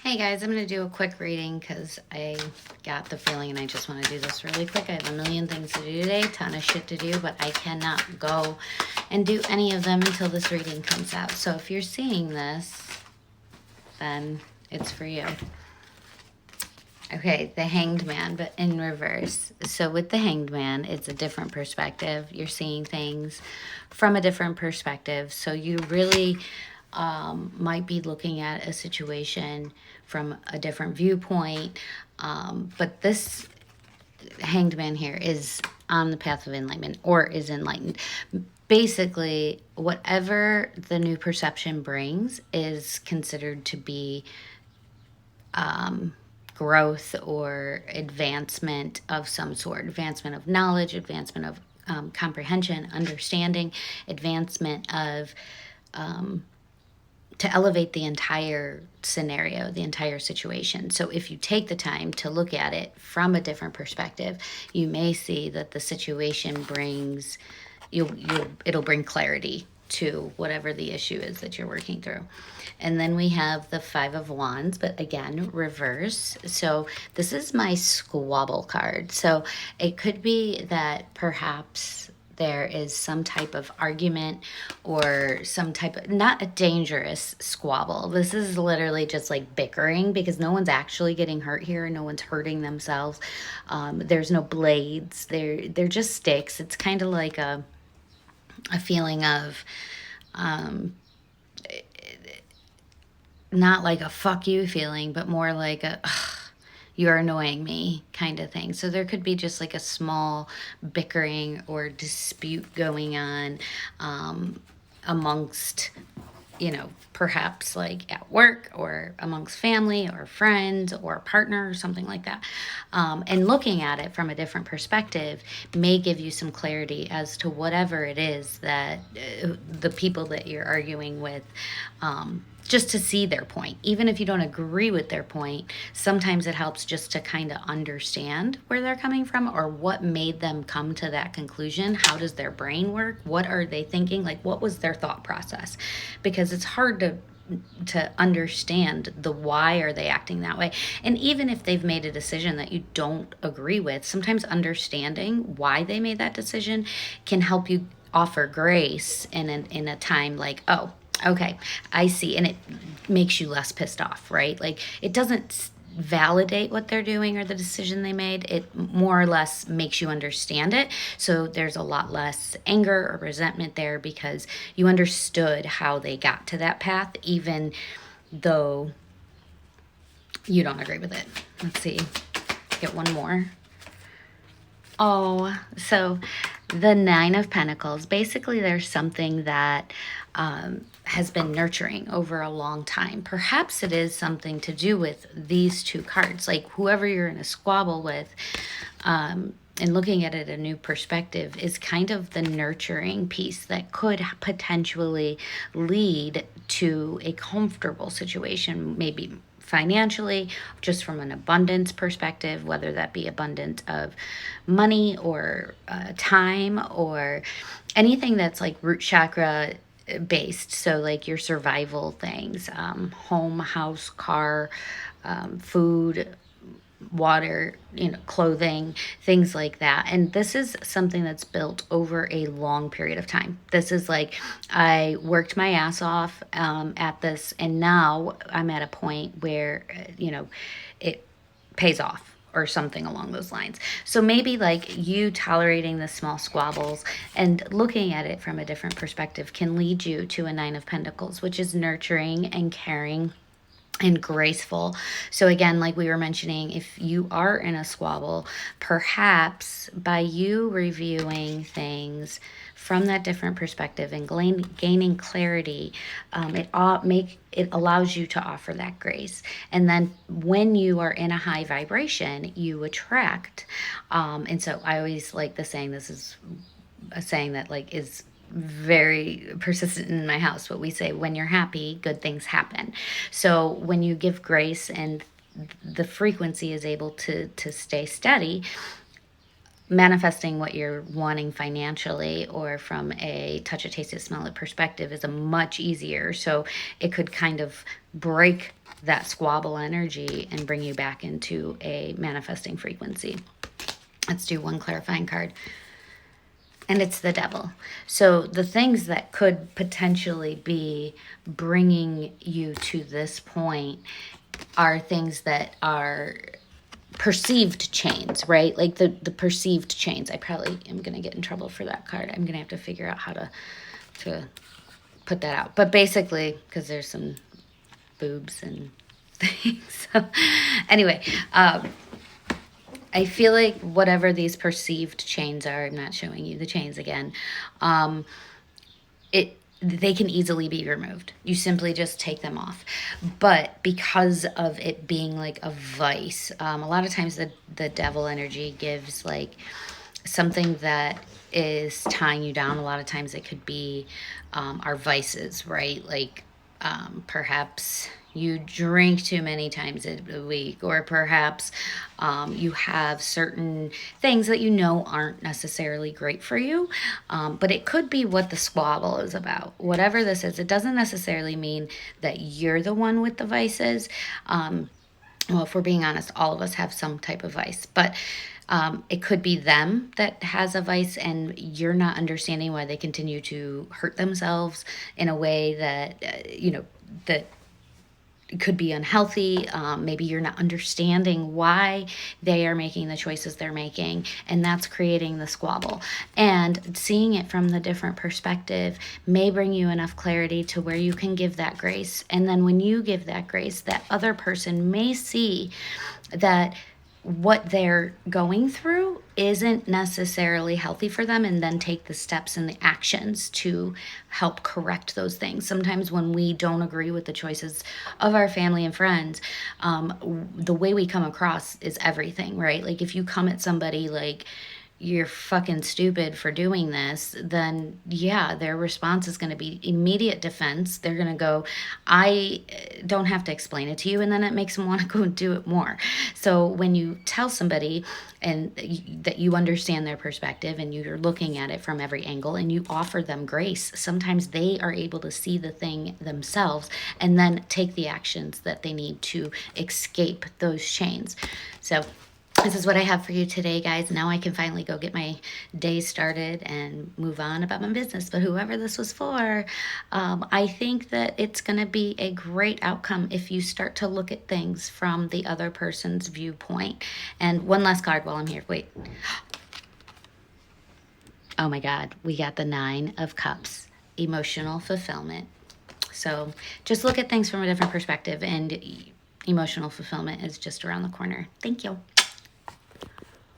Hey guys, I'm going to do a quick reading because I got the feeling and I just want to do this really quick. I have a million things to do today, ton of shit to do, but I cannot go and do any of them until this reading comes out. So if you're seeing this, then it's for you. Okay, the Hanged Man, but in reverse. So with the Hanged Man, it's a different perspective. You're seeing things from a different perspective. So you really might be looking at a situation from a different viewpoint. But this Hanged Man here is on the path of enlightenment or is enlightened. Basically, whatever the new perception brings is considered to be growth or advancement of some sort, advancement of knowledge, advancement of comprehension, understanding, advancement of to elevate the entire scenario, the entire situation. So if you take the time to look at it from a different perspective, you may see that the situation brings it'll bring clarity to whatever the issue is that you're working through. And then we have the Five of Wands, but again, reverse. So this is my squabble card. So it could be that perhaps there is some type of argument or some type of, not a dangerous squabble. This is literally just like bickering because no one's actually getting hurt here. No one's hurting themselves. There's no blades. They're just sticks. It's kind of like a feeling of not like a fuck you feeling, but more like a you're annoying me kind of thing. So there could be just like a small bickering or dispute going on amongst, perhaps like at work or amongst family or friends or a partner or something like that. And looking at it from a different perspective may give you some clarity as to whatever it is that the people that you're arguing with, just to see their point. Even if you don't agree with their point, sometimes it helps just to kind of understand where they're coming from or what made them come to that conclusion. How does their brain work? What are they thinking? Like, what was their thought process? Because it's hard to understand the why are they acting that way. And even if they've made a decision that you don't agree with, sometimes understanding why they made that decision can help you offer grace in a time like, oh, okay, I see. And it makes you less pissed off, right? Like, it doesn't validate what they're doing or the decision they made. It more or less makes you understand it. So there's a lot less anger or resentment there because you understood how they got to that path, even though you don't agree with it. Let's see. Get one more. Oh, so the Nine of Pentacles, basically there's something that has been nurturing over a long time. Perhaps it is something to do with these two cards, like whoever you're in a squabble with, and looking at it a new perspective is kind of the nurturing piece that could potentially lead to a comfortable situation, maybe financially, just from an abundance perspective, whether that be abundance of money or time or anything that's like root chakra based. So like your survival things, home, house, car, food, water, clothing, things like that. And this is something that's built over a long period of time. This is like, I worked my ass off at this, and now I'm at a point where, it pays off or something along those lines. So maybe like you tolerating the small squabbles and looking at it from a different perspective can lead you to a Nine of Pentacles, which is nurturing and caring and graceful. So again, like we were mentioning, if you are in a squabble, perhaps by you reviewing things from that different perspective and gaining clarity, it allows you to offer that grace. And then when you are in a high vibration, you attract. And so I always like the saying, this is a saying that like is very persistent in my house, but we say, when you're happy, good things happen. So when you give grace and the frequency is able to stay steady, manifesting what you're wanting financially or from a touch it, taste it, smell it perspective is a much easier. So it could kind of break that squabble energy and bring you back into a manifesting frequency. Let's do one clarifying card. And it's the devil. So the things that could potentially be bringing you to this point are things that are perceived chains, right? Like the perceived chains. I probably am going to get in trouble for that card. I'm going to have to figure out how to put that out. But basically, because there's some boobs and things. So anyway, I feel like whatever these perceived chains are, I'm not showing you the chains again, they can easily be removed. You simply just take them off. But because of it being like a vice, a lot of times the devil energy gives like something that is tying you down. A lot of times it could be our vices, right? Like perhaps you drink too many times a week, or perhaps you have certain things that you know aren't necessarily great for you, but it could be what the squabble is about. Whatever this is, it doesn't necessarily mean that you're the one with the vices. Well, if we're being honest, all of us have some type of vice, but it could be them that has a vice and you're not understanding why they continue to hurt themselves in a way that, that could be unhealthy. Maybe you're not understanding why they are making the choices they're making, and that's creating the squabble. And seeing it from the different perspective may bring you enough clarity to where you can give that grace. And then when you give that grace, that other person may see that what they're going through isn't necessarily healthy for them, and then take the steps and the actions to help correct those things. Sometimes when we don't agree with the choices of our family and friends, the way we come across is everything, right? Like if you come at somebody like, you're fucking stupid for doing this, then yeah, their response is going to be immediate defense. They're going to go, I don't have to explain it to you. And then it makes them want to go and do it more. So when you tell somebody and that you understand their perspective and you're looking at it from every angle and you offer them grace, sometimes they are able to see the thing themselves and then take the actions that they need to escape those chains. So this is what I have for you today, guys. Now I can finally go get my day started and move on about my business. But whoever this was for, I think that it's going to be a great outcome if you start to look at things from the other person's viewpoint. And one last card while I'm here. Wait. Oh my God. We got the 9 of Cups. Emotional fulfillment. So just look at things from a different perspective, and emotional fulfillment is just around the corner. Thank you.